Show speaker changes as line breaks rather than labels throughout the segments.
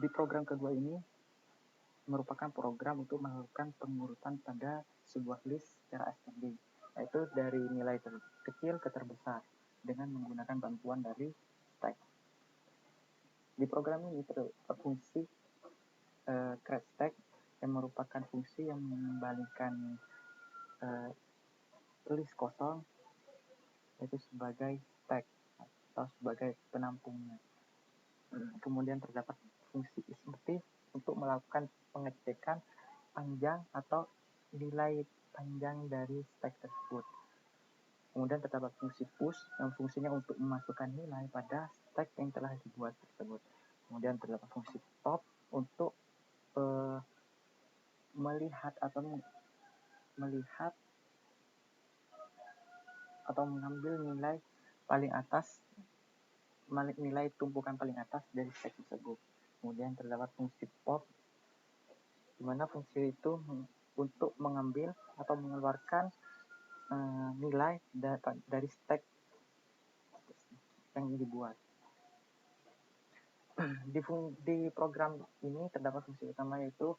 Di program kedua ini merupakan program untuk melakukan pengurutan pada sebuah list secara ascending, yaitu dari nilai terkecil ke terbesar dengan menggunakan bantuan dari stack. Di program ini terdapat fungsi create stack yang merupakan fungsi yang mengembalikan list kosong yaitu sebagai stack atau sebagai penampungnya. Kemudian terdapat fungsi isMotif untuk melakukan pengecekan panjang atau nilai panjang dari stack tersebut. Kemudian terdapat fungsi push yang fungsinya untuk memasukkan nilai pada stack yang telah dibuat tersebut. Kemudian terdapat fungsi top untuk melihat atau mengambil nilai paling atas, nilai tumpukan paling atas dari stack tersebut. Kemudian terdapat fungsi pop, di mana fungsi itu untuk mengambil atau mengeluarkan nilai dari stack yang dibuat. Di program ini terdapat fungsi utama yaitu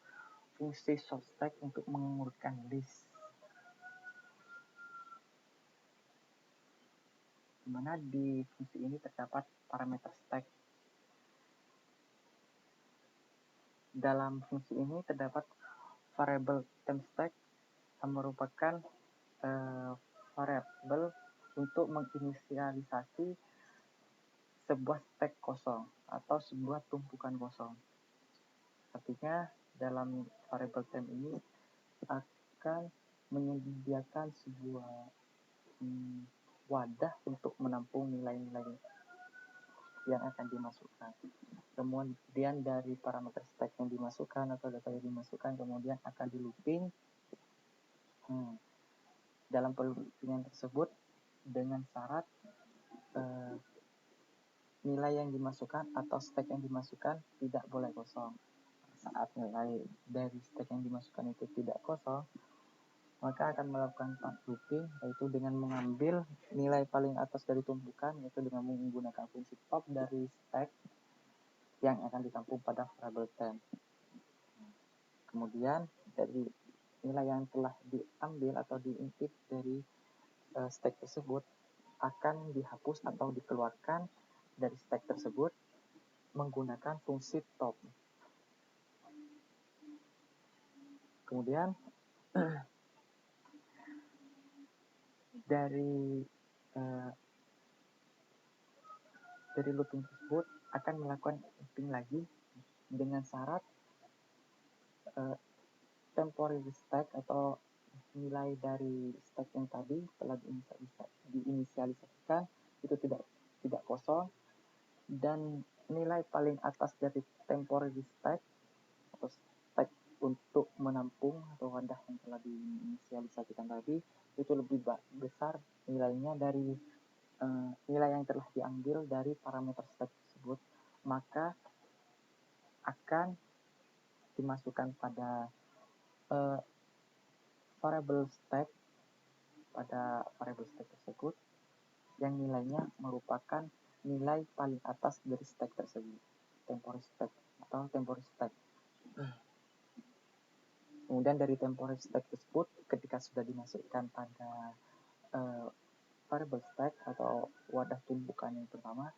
fungsi sort stack untuk mengurutkan list, di mana di fungsi ini terdapat parameter stack. Dalam fungsi ini terdapat variabel temp stack yang merupakan variabel untuk menginisialisasi sebuah stack kosong atau sebuah tumpukan kosong. Artinya dalam variabel temp ini akan menyediakan sebuah wadah untuk menampung nilai-nilai yang akan dimasukkan. Kemudian dari parameter stack yang dimasukkan atau data yang dimasukkan kemudian akan di looping. Dalam peloopingan tersebut dengan syarat nilai yang dimasukkan atau stack yang dimasukkan tidak boleh kosong. Saat nilai dari stack yang dimasukkan itu tidak kosong, maka akan melakukan looping, yaitu dengan mengambil nilai paling atas dari tumpukan, yaitu dengan menggunakan fungsi pop dari stack yang akan ditampung pada variabel temp. Kemudian dari nilai yang telah diambil atau diintip dari stack tersebut akan dihapus atau dikeluarkan dari stack tersebut menggunakan fungsi top. Kemudian dari looping tersebut akan melakukan looping lagi dengan syarat temporary stack atau nilai dari stack yang tadi telah diinisialisasikan itu tidak kosong, dan nilai paling atas dari temporary stack atau stack untuk menampung atau wadah yang telah diinisialisasikan tadi itu lebih besar nilainya dari nilai yang telah diambil dari parameter stack tersebut, maka akan dimasukkan pada variable stack tersebut yang nilainya merupakan nilai paling atas dari stack tersebut, temporary stack atau temporary stack. Kemudian dari temporary stack tersebut ketika sudah dimasukkan pada variable stack atau wadah tumpukan yang pertama,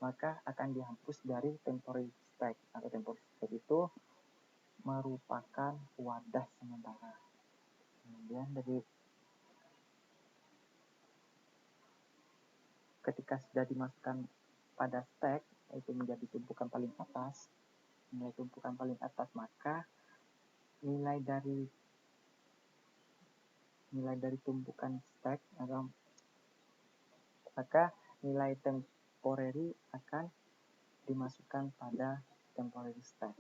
maka akan dihapus dari temporary stack atau temporary stack itu merupakan wadah sementara. Kemudian dari ketika sudah dimasukkan pada stack, yaitu menjadi tumpukan paling atas, maka nilai dari tumpukan stack atau maka nilai temporary akan dimasukkan pada temporary stack.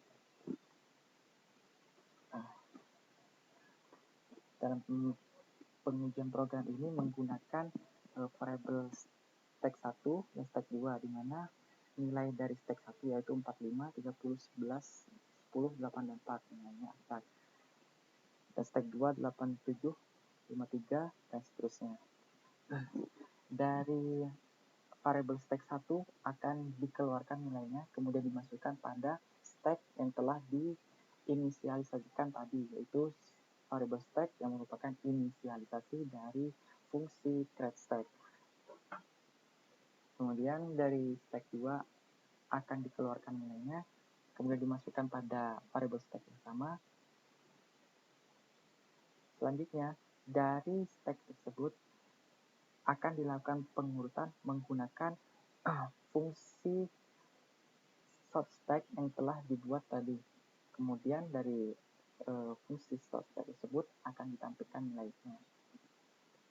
Dalam pengujian program ini menggunakan variabel stack 1 dan stack 2, di mana nilai dari stack 1 yaitu 45, 30, 11, 10, 8, dan 4 nilainya 4. Dan stack 2 87, 53, dan seterusnya. Dari variabel stack 1 akan dikeluarkan nilainya, kemudian dimasukkan pada stack yang telah diinisialisasikan tadi, yaitu variable stack yang merupakan inisialisasi dari fungsi createStack. Kemudian dari stack 2 akan dikeluarkan nilainya, kemudian dimasukkan pada variable stack yang sama. Selanjutnya, dari stack tersebut akan dilakukan pengurutan menggunakan fungsi sortStack yang telah dibuat tadi. Kemudian dari fungsi sortStack tersebut akan ditampilkan nilainya.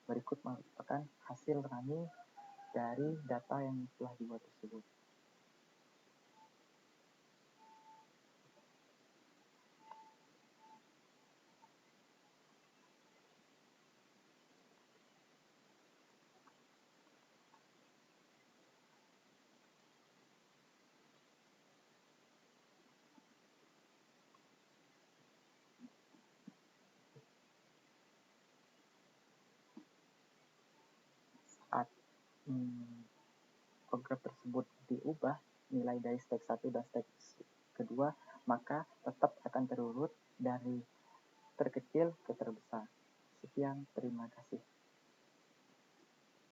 Berikut merupakan hasil running dari data yang telah dibuat tersebut. Saat program tersebut diubah nilai dari stack 1 dan stack kedua, maka tetap akan terurut dari terkecil ke terbesar. Sekian, terima kasih.